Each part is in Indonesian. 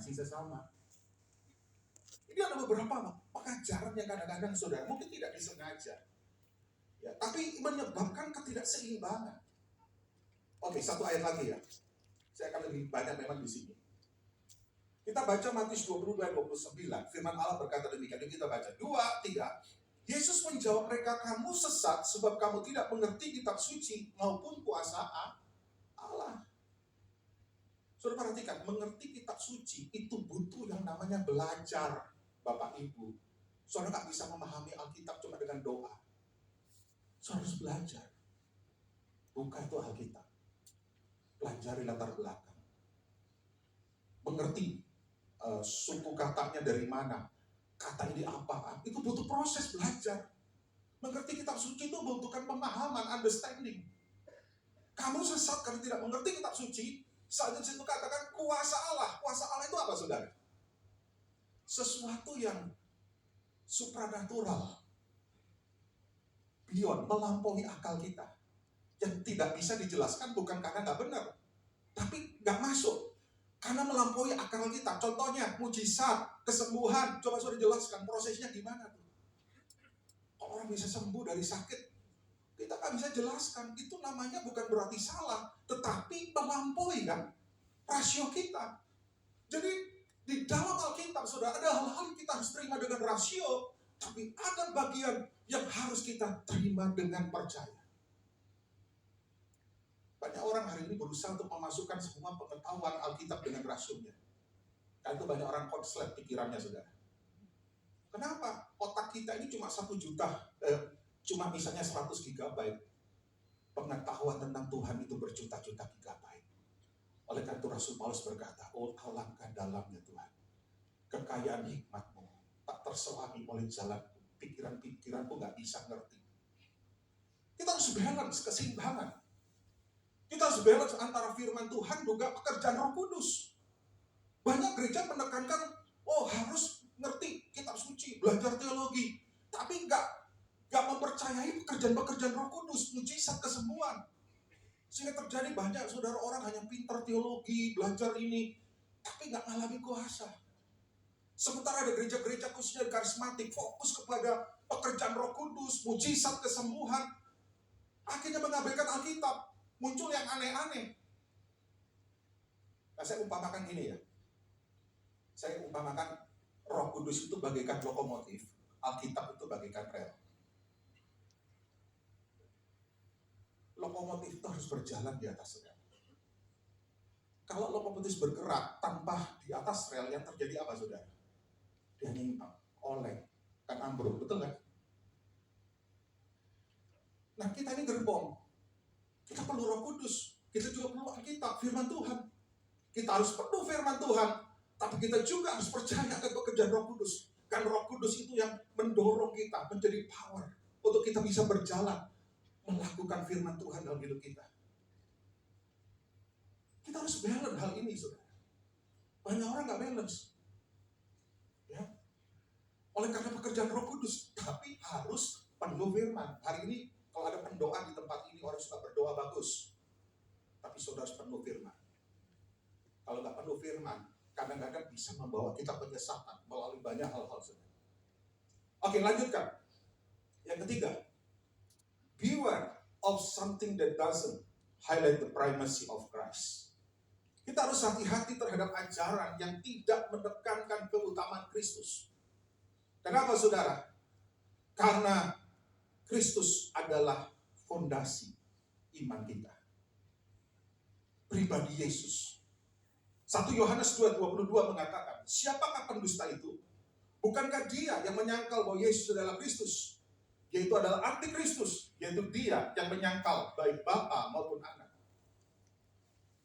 mengasihi sesama. Ini ada beberapa pengajaran yang kadang-kadang saudara mungkin tidak disengaja, ya, tapi menyebabkan ketidakseimbangan. Oke, satu ayat lagi ya. Saya akan lebih banyak memang di sini. Kita baca Matius 22:29. Firman Allah berkata demikian. Kita baca 2-3. Yesus menjawab mereka, kamu sesat sebab kamu tidak mengerti kitab suci maupun kuasa Allah. Saudara perhatikan, mengerti kitab suci itu butuh yang namanya belajar, Bapak Ibu. Saudara nggak bisa memahami Alkitab cuma dengan doa. Saudara harus belajar. Buka itu Alkitab. Pelajari latar belakang. Mengerti suku katanya dari mana. Kata ini apa. Itu butuh proses belajar. Mengerti kitab suci itu membutuhkan pemahaman, understanding. Kamu sesat karena tidak mengerti kitab suci. Saat itu katakan kuasa Allah. Kuasa Allah itu apa, saudara? Sesuatu yang supranatural, beyond, melampaui akal kita, yang tidak bisa dijelaskan bukan karena nggak benar, tapi nggak masuk karena melampaui akal kita. Contohnya mujizat, kesembuhan. Coba saudara jelaskan prosesnya gimana tuh? Kalau orang bisa sembuh dari sakit, kita nggak bisa jelaskan. Itu namanya bukan berarti salah, tetapi melampaui kan rasio kita. Jadi di dalam Alkitab, saudara, ada hal-hal yang kita harus terima dengan rasio, tapi ada bagian yang harus kita terima dengan percaya. Banyak orang hari ini berusaha untuk memasukkan semua pengetahuan Alkitab dengan rasionya. Karena itu banyak orang konslet pikirannya, saudara. Kenapa? Otak kita ini cuma 1 juta, cuma misalnya 100 gigabyte. Pengetahuan tentang Tuhan itu berjuta-juta gigabyte. Oleh karena itu Rasul Paulus berkata, oh alangkah dalamnya Tuhan. Kekayaan hikmat-Mu tak terselami oleh jalanku. Pikiran-pikiranku gak bisa ngerti. Kita harus balance, keseimbangan. Kita harus balance antara firman Tuhan juga pekerjaan Roh Kudus. Banyak gereja menekankan, oh harus ngerti kitab suci, belajar teologi. Tapi nggak mempercayai pekerjaan-pekerjaan Roh Kudus, mujizat, kesembuhan. Sehingga terjadi banyak saudara orang hanya pintar teologi, belajar ini, tapi nggak ngalami kuasa. Sementara ada gereja-gereja khususnya karismatik, fokus kepada pekerjaan Roh Kudus, mujizat, kesembuhan. Akhirnya mengabaikan Alkitab. Muncul yang aneh-aneh. Nah, saya umpamakan gini ya. Saya umpamakan Roh Kudus itu bagaikan lokomotif, Alkitab itu bagaikan rel. Lokomotif itu harus berjalan di atas rel. Kalau lokomotif bergerak tanpa di atas rel, yang terjadi apa, saudara? Dia nyimpang, oleng, kan ambruk, betul kan? Nah, kita ini gerbong. Kita perlu Roh Kudus. Kita juga perlu Alkitab, firman Tuhan. Kita harus penuh firman Tuhan, tapi kita juga harus percaya ke pekerjaan Roh Kudus. Kan Roh Kudus itu yang mendorong kita menjadi power untuk kita bisa berjalan melakukan firman Tuhan dalam hidup kita. Kita harus balance hal ini, saudara. Banyak orang nggak balance, ya. Oleh karena pekerjaan Roh Kudus, tapi harus penuh firman. Hari ini kalau ada pendoa di tempat ini, orang suka berdoa bagus, tapi saudara harus penuh firman. Kalau nggak penuh firman, kadang-kadang bisa membawa kita penyesatan melalui banyak hal-hal. Oke, lanjutkan. Yang ketiga, beware of something that doesn't highlight the primacy of Christ. Kita harus hati-hati terhadap ajaran yang tidak menekankan keutamaan Kristus. Kenapa, saudara? Karena Kristus adalah fondasi iman kita. Pribadi Yesus. 1 Yohanes 2:22 mengatakan, siapakah pendusta itu? Bukankah dia yang menyangkal bahwa Yesus adalah Kristus? Yaitu adalah antikristus, yaitu dia yang menyangkal baik Bapa maupun Anak.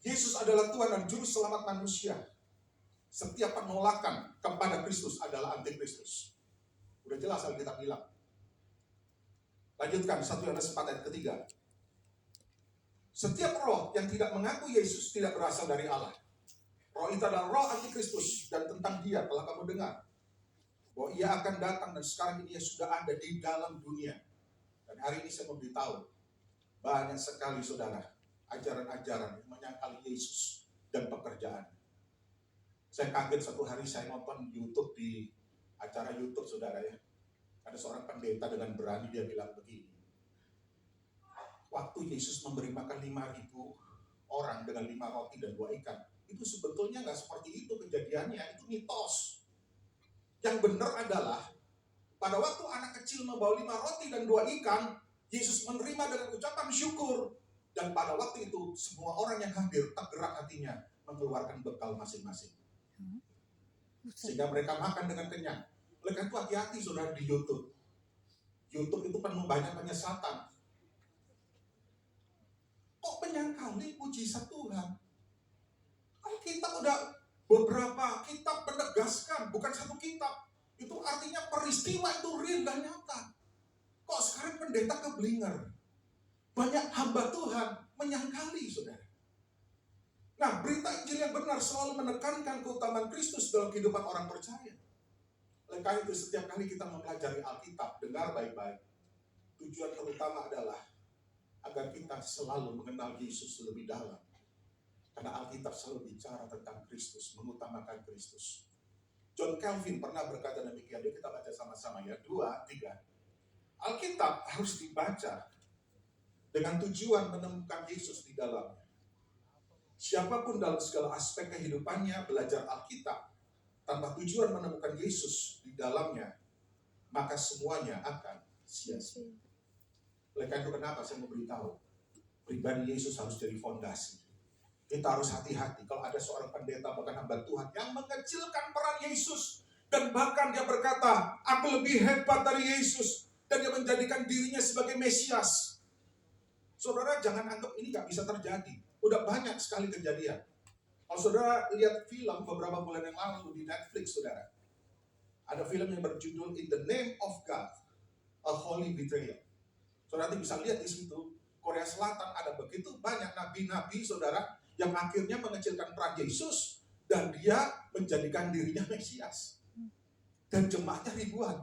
Yesus adalah Tuhan dan Juru Selamat manusia. Setiap penolakan kepada Kristus adalah antikristus. Udah jelas Alkitab bilang. Lanjutkan 1 Yohanes 4 ayat ketiga. Setiap roh yang tidak mengaku Yesus tidak berasal dari Allah. Roh itu adalah roh antikristus, dan tentang dia telah kamu dengar bahwa ia akan datang dan sekarang ini ia sudah ada di dalam dunia. Dan hari ini saya memberitahu banyak sekali saudara ajaran-ajaran yang menyangkal Yesus dan pekerjaan. Saya kaget satu hari saya nonton YouTube di acara YouTube saudara ya. Ada seorang pendeta dengan berani dia bilang begini. Waktu Yesus memberi makan 5.000 orang dengan 5 roti dan 2 ikan. Itu sebetulnya nggak seperti itu kejadiannya, itu mitos. Yang benar adalah pada waktu anak kecil membawa 5 roti dan 2 ikan, Yesus menerima dengan ucapan syukur. Dan pada waktu itu semua orang yang hadir tergerak hatinya mengeluarkan bekal masing-masing. Sehingga mereka makan dengan kenyang. Oleh karena itu hati-hati saudara di YouTube. YouTube itu penuh banyak penyesatan. Kok menyangkali mujizat Tuhan? Alkitab udah beberapa kitab menegaskan, bukan satu kitab. Itu artinya peristiwa itu real dan nyata. Kok sekarang pendeta keblinger? Banyak hamba Tuhan menyangkali, saudara. Nah, berita Injil yang benar selalu menekankan keutamaan Kristus dalam kehidupan orang percaya. Oleh karena itu, setiap kali kita mempelajari Alkitab, dengar baik-baik. Tujuan terutama adalah agar kita selalu mengenal Yesus lebih dalam. Karena Alkitab selalu bicara tentang Kristus, mengutamakan Kristus. John Calvin pernah berkata demikian, kita baca sama-sama ya, 2, 3. Alkitab harus dibaca dengan tujuan menemukan Yesus di dalamnya. Siapapun dalam segala aspek kehidupannya belajar Alkitab tanpa tujuan menemukan Yesus di dalamnya, maka semuanya akan sia-sia. Oleh karena itu kenapa saya memberitahu, pribadi Yesus harus jadi fondasi. Kita harus hati-hati kalau ada seorang pendeta bahkan hamba Tuhan yang mengecilkan peran Yesus, dan bahkan dia berkata, aku lebih hebat dari Yesus, dan dia menjadikan dirinya sebagai Mesias. Saudara jangan anggap ini gak bisa terjadi. Udah banyak sekali kejadian. Kalau saudara lihat film beberapa bulan yang lalu di Netflix, saudara, ada film yang berjudul In the Name of God, A Holy Betrayal. Saudara nanti bisa lihat di situ, Korea Selatan ada begitu banyak nabi-nabi, saudara, yang akhirnya mengecilkan peran Yesus dan dia menjadikan dirinya Mesias. Dan jemaatnya ribuan.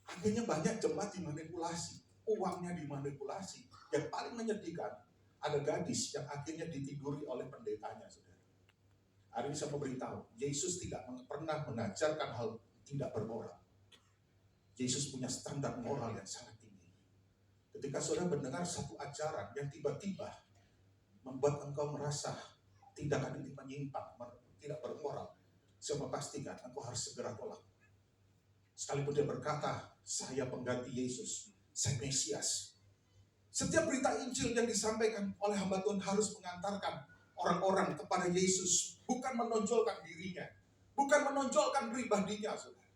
Akhirnya banyak jemaat dimanipulasi, uangnya dimanipulasi. Yang paling menyedihkan, ada gadis yang akhirnya ditiduri oleh pendetanya, saudara. Hari ini saya memberitahu, Yesus tidak pernah mengajarkan hal tidak bermoral. Yesus punya standar moral yang sangat tinggi. Ketika saudara mendengar satu ajaran yang tiba-tiba membuat engkau merasa tindakan ini menyimpang, tidak bermoral, saya memastikan engkau harus segera tolak. Sekalipun dia berkata, saya pengganti Yesus, saya Mesias. Setiap berita Injil yang disampaikan oleh hamba Tuhan harus mengantarkan orang-orang kepada Yesus, bukan menonjolkan dirinya, bukan menonjolkan pribadinya, saudara.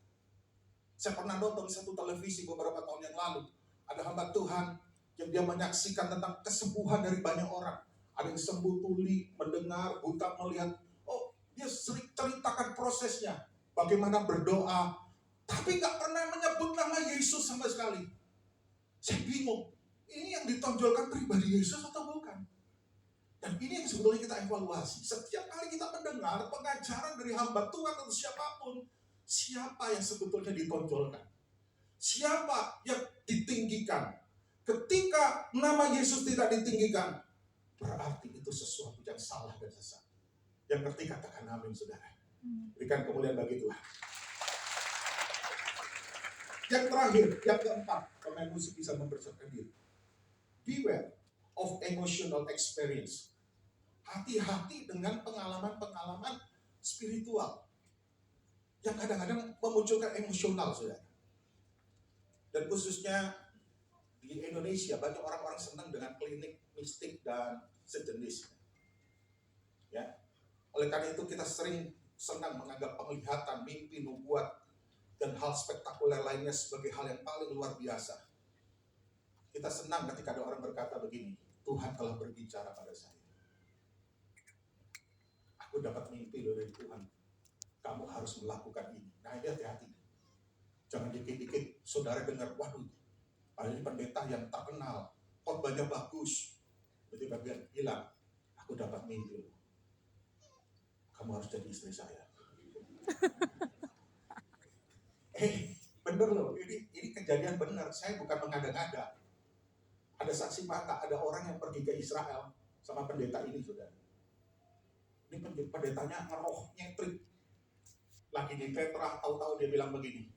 Saya pernah nonton satu televisi beberapa tahun yang lalu, ada hamba Tuhan yang dia menyaksikan tentang kesembuhan dari banyak orang. Ada yang sembuh tuli, mendengar, buta melihat. Oh, dia sering ceritakan prosesnya, bagaimana berdoa, tapi gak pernah menyebut nama Yesus sama sekali. Saya bingung, ini yang ditonjolkan pribadi Yesus atau bukan? Dan ini yang sebetulnya kita evaluasi. Setiap kali kita mendengar pengajaran dari hamba Tuhan atau siapapun, siapa yang sebetulnya ditonjolkan? Siapa yang ditinggikan? Ketika nama Yesus tidak ditinggikan, berarti itu sesuatu yang salah dan sesat. Yang ngerti katakan amin, saudara. Berikan kemuliaan bagi Tuhan. Yang terakhir, yang keempat, pemain musik bisa mempersiapkan diri. Beware of emotional experience. Hati-hati dengan pengalaman-pengalaman spiritual yang kadang-kadang memunculkan emosional, saudara. Dan khususnya di Indonesia banyak orang-orang senang dengan klinik mistik dan sejenisnya. Ya, oleh karena itu kita sering senang menganggap penglihatan, mimpi, nubuat dan hal spektakuler lainnya sebagai hal yang paling luar biasa. Kita senang ketika ada orang berkata begini, Tuhan telah berbicara pada saya. Aku dapat mimpi dari Tuhan. Kamu harus melakukan ini. Nah, ini hati-hati. Jangan dikit-dikit saudara dengar, waduh, padahal ini pendeta yang terkenal, khotbahnya bagus. Tiba-tiba bilang, aku dapat mimpi. Kamu harus jadi istri saya. Bener loh, ini kejadian benar. Saya bukan mengada-ngada. Ada saksi mata, ada orang yang pergi ke Israel sama pendeta ini, saudara. Ini pendetanya ngeroh nyetrik. Lagi di Petra, tahu-tahu dia bilang begini.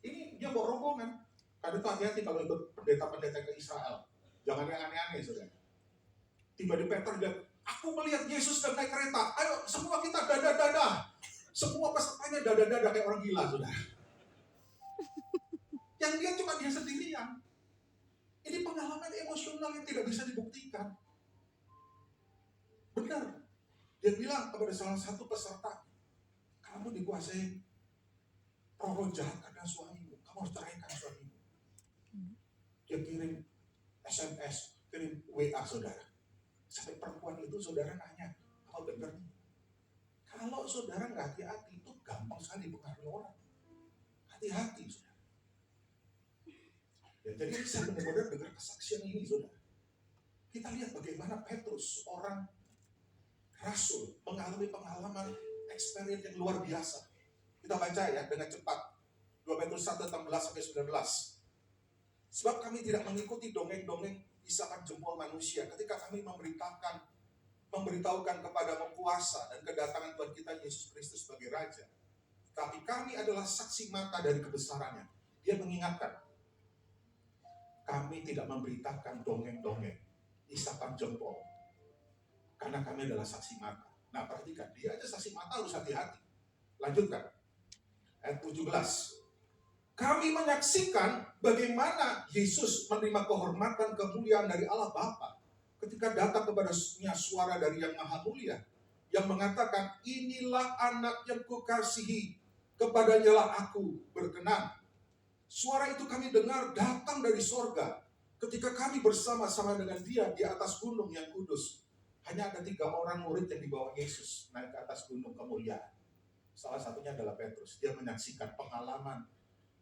Ini dia bawa rombongan. Karena itu hati-hati kalau ikut pendeta-pendeta ke Israel. Jangan yang aneh-aneh, saudara. Tiba di Petra dia, aku melihat Yesus dan naik kereta. Ayo, semua kita dada-dada. Semua pesertanya dada-dada kayak orang gila, saudara. Yang dia cuma dia sendirian. Ini pengalaman emosional yang tidak bisa dibuktikan. Benar. Dia bilang kepada salah satu peserta, kamu dikuasai roh jahat karena suamimu. Kamu harus ceraikan suamimu. Dia kirim SMS, kirim WA saudara. Sampai perempuan itu saudara nanya, apa benar nih? Kalau saudara nggak hati-hati, itu gampang sekali pengaruhi orang. Hati-hati saudara. Ya, jadi saya benar-benar dengar kesaksian ini saudara. Kita lihat bagaimana Petrus, orang rasul, mengalami pengalaman experience yang luar biasa. Kita baca ya dengan cepat. 2 Petrus 1:18-19. Sebab kami tidak mengikuti dongeng-dongeng isapan jempol manusia ketika kami memberitahukan kepada kuasa dan kedatangan Tuhan kita Yesus Kristus sebagai Raja. Tapi kami adalah saksi mata dari kebesarannya. Dia mengingatkan, kami tidak memberitakan dongeng-dongeng isapan jempol. Karena kami adalah saksi mata. Nah perhatikan, dia aja saksi mata harus hati-hati. Lanjutkan. Ayat 17. Kami menyaksikan bagaimana Yesus menerima kehormatan kemuliaan dari Allah Bapa ketika datang kepadanya suara dari Yang Maha Mulia yang mengatakan, inilah anak yang kukasihi, kepadanya lah aku berkenan. Suara itu kami dengar datang dari sorga ketika kami bersama-sama dengan dia di atas gunung yang kudus. Hanya ada 3 orang murid yang dibawa Yesus naik ke atas gunung kemuliaan. Salah satunya adalah Petrus. Dia menyaksikan pengalaman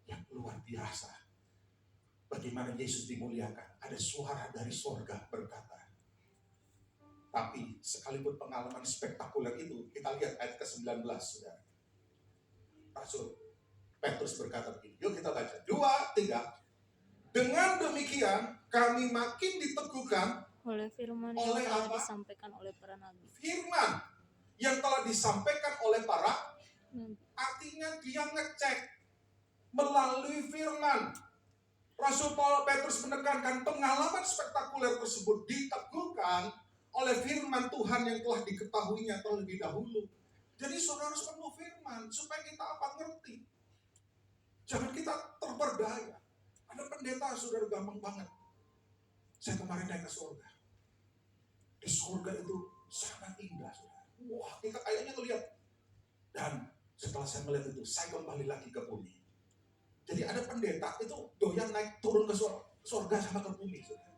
yang luar biasa. Bagaimana Yesus dimuliakan. Ada suara dari sorga berkata. Tapi sekalipun pengalaman spektakuler itu, kita lihat ayat ke-19 saudara. Rasul Petrus berkata begini. Yuk kita baca. 2, 3. Dengan demikian kami makin diteguhkan oleh firman yang telah disampaikan oleh para nabi. Firman yang telah disampaikan oleh para artinya dia ngecek melalui firman. Rasul Petrus menekankan pengalaman spektakuler tersebut diteguhkan oleh firman Tuhan yang telah diketahuinya terlebih dahulu. Jadi saudara harus penuh firman supaya kita ngerti. Jangan kita terperdaya. Ada pendeta saudara gampang banget. Saya kemarin naik ke surga. Di surga itu sangat indah saudara. Wah kita kayaknya ngelihat. Dan setelah saya melihat itu, saya kembali lagi ke bumi. Jadi ada pendeta itu doyan naik turun ke surga sama ke bumi. Saudara.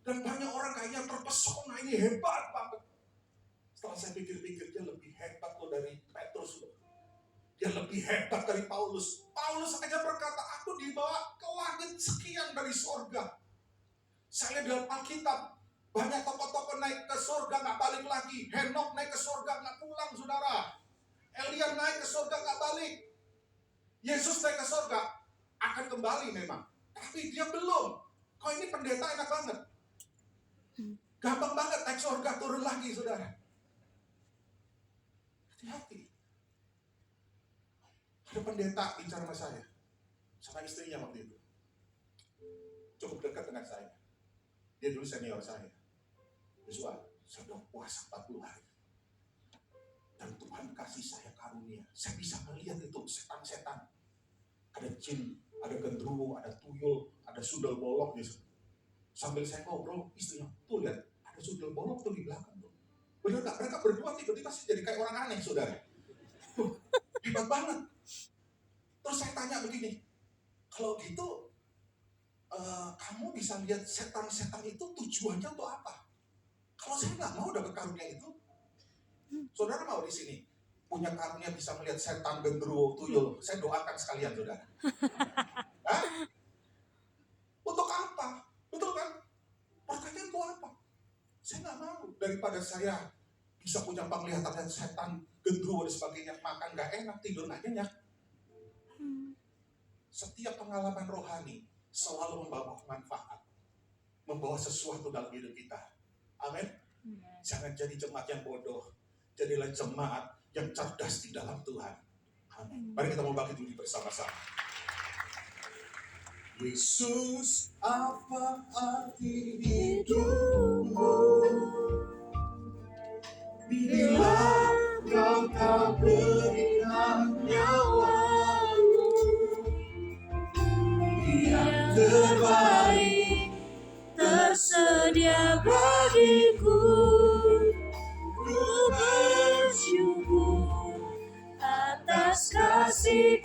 Dan banyak orang kayaknya terpesona, ini hebat banget. Setelah saya pikir-pikir, dia lebih hebat loh dari Petrus loh. Dia lebih hebat dari Paulus. Paulus aja berkata, aku dibawa ke langit sekian dari surga. Saya dalam Alkitab, banyak tokoh-tokoh naik ke surga gak balik lagi. Henok naik ke surga gak pulang saudara. Elia naik ke surga gak balik. Yesus naik ke surga akan kembali memang. Tapi dia belum. Kok ini pendeta enak banget. Gampang banget naik surga turun lagi saudara. Hati-hati. Ada pendeta bicara sama saya. Sama istrinya waktu itu. Cukup dekat dengan saya. Dia dulu senior saya. Joshua, saya sudah puasa 40 hari. Dan Tuhan kasih saya karunia. Saya bisa melihat itu setan-setan. Ada jin, ada gendruwo, ada tuyul, ada sundel bolong gitu. Sambil saya ngobrol, istrinya, tuh lihat, ada sundel bolong tuh di belakang tuh. Bener gak? Mereka berdua tiba-tiba sih jadi kayak orang aneh, saudara. Hebat banget. Terus saya tanya begini, kalau gitu, kamu bisa lihat setan-setan itu tujuannya untuk apa? Kalau saya nggak mau dapat karunia itu, saudara mau di sini punya karunia bisa melihat setan, gendruwo, tuyul. Saya doakan sekalian, saudara. Hah? Untuk apa? Betul kan? Pertanyaan itu apa? Saya nggak mau. Daripada saya bisa punya penglihatan setan, gendruwo dan sebagainya, makan nggak enak, tidur nggak nyenyak. Setiap pengalaman rohani selalu membawa manfaat, membawa sesuatu dalam hidup kita. Amin. Jangan jadi jemaat yang bodoh. Jadilah jemaat yang cerdas di dalam Tuhan. Amin. Mari kita mau bangkit dulu bersama-sama. Yesus, apa arti hidupku? Bila kau tak berikan nyawamu, yang terbaik tersedia bagiku. Ku bersyukur atas kasih